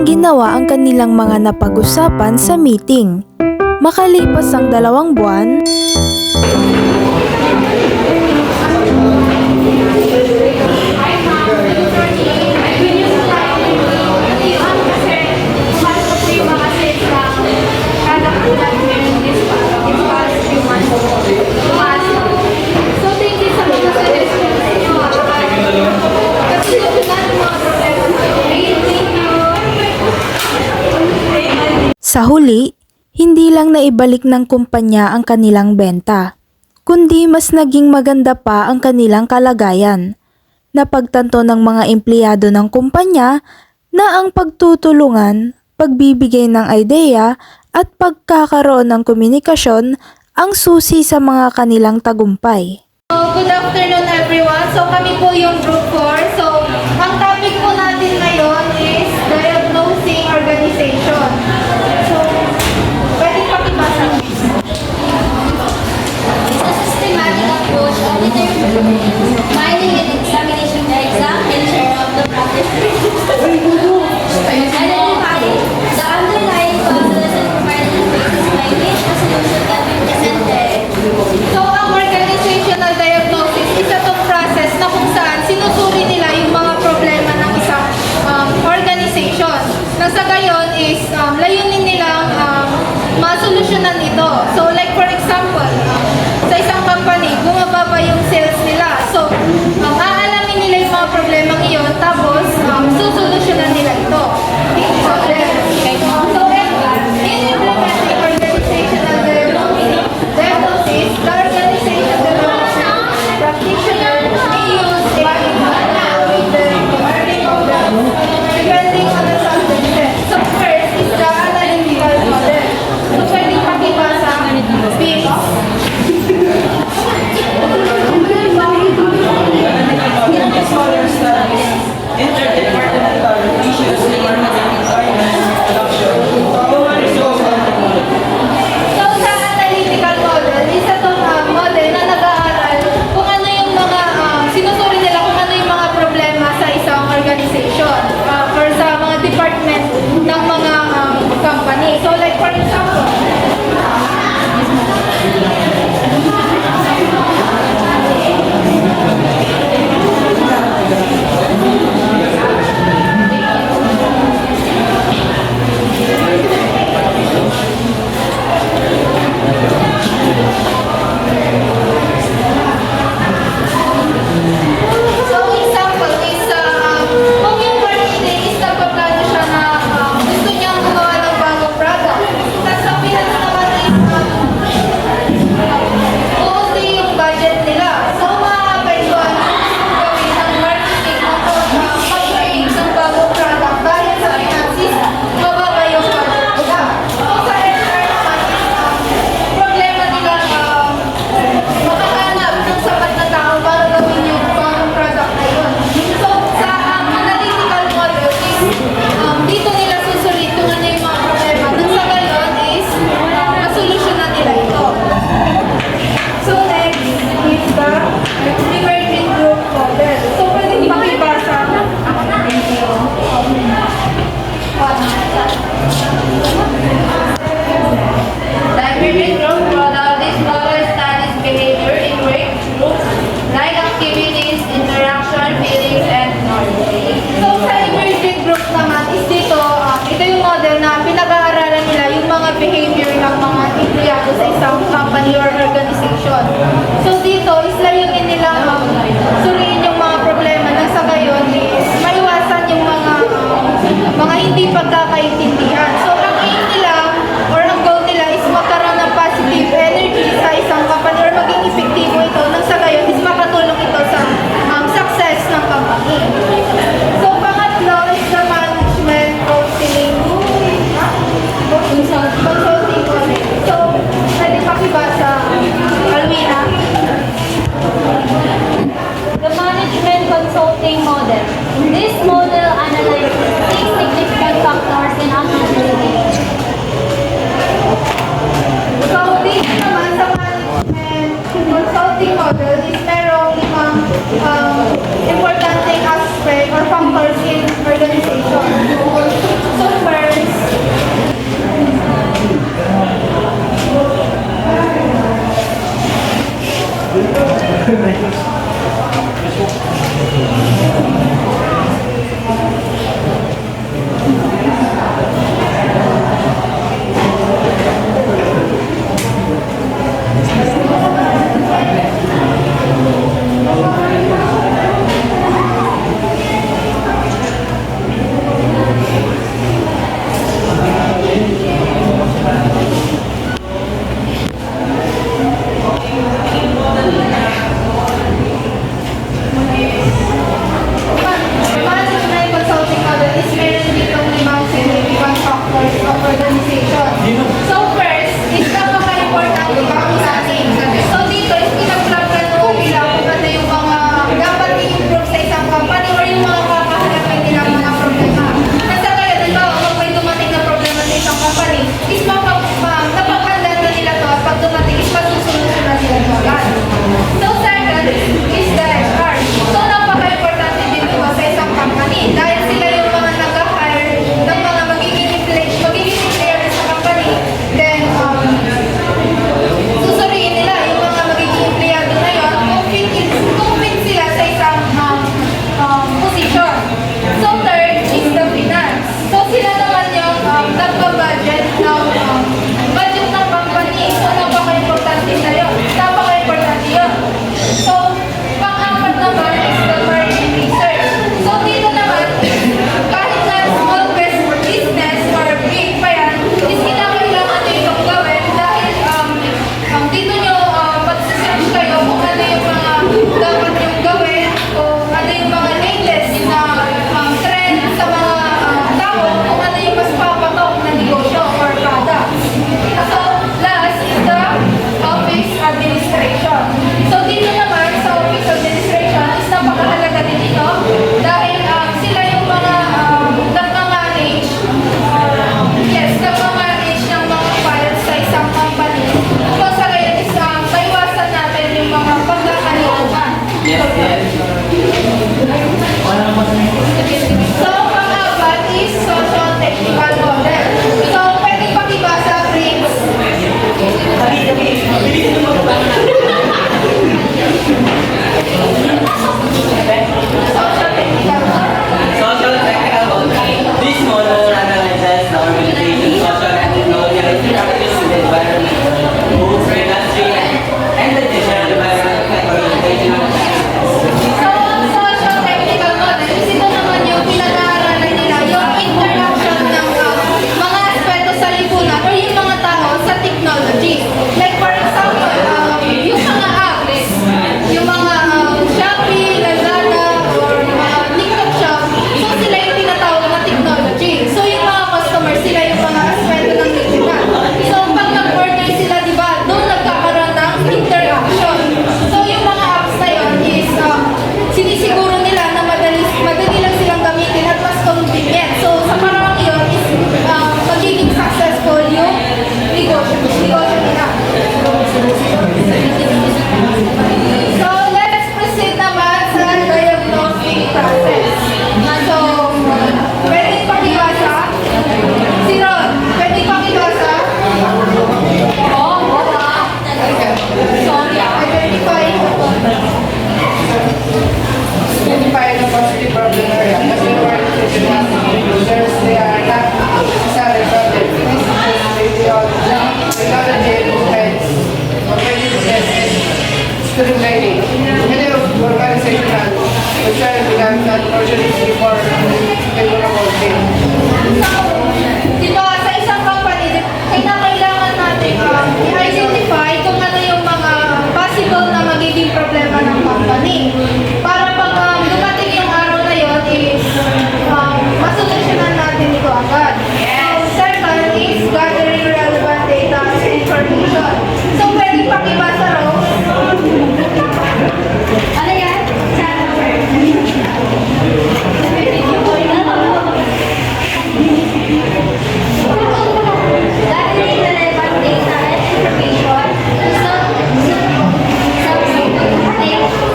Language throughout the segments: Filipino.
ginawa ang kanilang mga napag-usapan sa meeting. Makalipas ang 2 buwan, sa huli, hindi lang naibalik ng kumpanya ang kanilang benta, kundi mas naging maganda pa ang kanilang kalagayan. Napagtanto ng mga empleyado ng kumpanya na ang pagtutulungan, pagbibigay ng ideya at pagkakaroon ng komunikasyon ang susi sa mga kanilang tagumpay. Good afternoon everyone. So kami po yung Group 4. So ang topic po natin ngayon is diagnosing organization. So pwede pakibasa. It's a systematic approach of determining, finding and examining the exact nature of the practice. Identifying the underlying causes and providing the basis by which a solution can be presented. So ang organizational diagnosis is itong process na kung saan sinusuri nila yung mga problema ng isang organization. Nang sa gayon is layunin nilang masolusyonan ito. So like for example, sa isang company, bumababa yung sales nila. So aalamin nila yung mga problemang iyon, tapos susolusyonan nila ito. So in implementing organizational diagnosis, the organization develops practitioner may use a with the learning model depending on the subject. So first is the analytical model. So pwedeng pakibasa BIS. Interdepartmental issues regarding finance, production, So sa analytical model, isa itong model na nag-aaral kung ano yung mga, sinusuri nila kung ano yung mga problema sa isang organization or sa mga department ng mga company. So like for example, So example is kung yung marketing is nagpaplano siya na gusto niyang gumawa ng bagong product. Tapos ang finance naman is uunti yung budget nila. So makakapagpuan gawin ng marketing ng pag-create ng bagong product dahil sa finances, mababa yung budget nila. So sa HR naman is problema nila makahanap ng sapat na tao para gawin yung bagong product na yun. So, sa analytical model is dito nila susulit kung ano yung mga problema. Nang sa gayon is masolusyonan nila ito. So, next is the divergent group model. So, pwede pakibasa. Divergent group model. This model studies behavior in work groups like activities, interaction, feelings, and knowledge. So sa emergent group naman is dito, ito yung model na pinag-aaralan nila yung mga behavior ng mga empleyado sa isang company or organization. So dito is layunin nila suriin yung mga problema nang sa gayon is maiwasan yung mga hindi pagkakaintindihan. So ang aim nila or ang goal nila is magkaroon ng positive energy sa isang company or maging epektibo ito nang sa gayon is makatulong ito sa success ng company. So pangatlo is the management counseling consulting model. So pwede pakibasa Alwina. The management consulting model. This model analyzes 6 significant factors in management. So dito naman sa management consulting model is merong limang importanteng aspect or factors in organization. So Management consulting model is meron ditong limang significant factors of organization. So first, is napaka-importante para sa atin. So dito is pinag-plano nila kung ano yung mga dapat i-improve sa isang company or yung mga kakaharapin nilang mga problema. Nasa kaya dito, kung may dumating na problema sa isang company, is napapanda na nila to at pag dumating is masusunod na nila to agad. So second is the HR. So napaka-importante dito sa isang company dahil sila yung mga nag-hire ng mga magiging employer sa company. Then, susuriin nila yung mga magiging empleyado na yun kung fit sila sa isang position. So third is the finance. So sila naman yung nagpa-budget ng company. So napaka-importante na yun. Napaka-importante yun. So, pang-apat naman is the market research. So dito naman, kahit na small business or big pa yan, is kinakailangan nyo itong gawin dahil dito nyo pag-search kayo kung ano yung mga dapat yung gawin o ano yung mga latest na trend sa mga tao kung ano yung mas papatok na negosyo or product. So last is the office administration. So dito naman sa office administration is napakahalaga din ito dahil sila yung mga nagmamanage nagmamanage ng mga files sa isang company. So sa ngayon is maiwasan natin yung mga pagkakalimutan. So pang-apat is social technical model. So pwedeng pakibasa, Prince. Social technical model. This model analyzes the organization's social and technology practices in the environment, both industry and the general environment and organizational practices. So ang social technical model is ito naman yung pinag-aaralan nila, yung interaction ng mga aspeto sa lipunan or yung mga tao sa technology. Like for example, yung mga apps, yung mga Shopee, Lazada, or yung mga TikTok shop, so sila yung tinatawag na technology. So yung mga customers, sila yung mga aspeto ng lipunan. So pag nag-order sila, di ba, doon nagkakaroon ng interaction. So yung mga apps na yun is sinisiguro nila na madali lang silang gamitin at mas convenient. So sa parang yun is magiging successful yung negosyo nila. So let's proceed naman sa diagnostic process. So pwedeng pakibasa? Si Ron, pwedeng pakibasa? Sorry, identify Identify the positive problem area. Kasi users, they are not necessarily problem. They are technology and student learning. Many of organizational concern becomes unfortunately for favorable thing. Di ba, sa isang company, kailangan natin i-identify kung ano yung mga possible na magiging problema ng company. Para pag dumating yung araw na yun is masolusyonan natin ito agad. So, second is gathering relevant data and information. So, pwedeng pakibasa raw. Ano yan? Gathering relevant data and information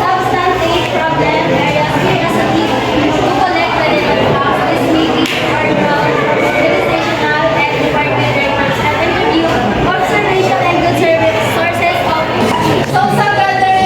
substantive problem areas curiosity to collect relevant facts, estimating background, organizational and department records and interview observation and good service sources of So, sa gathering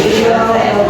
Thank you.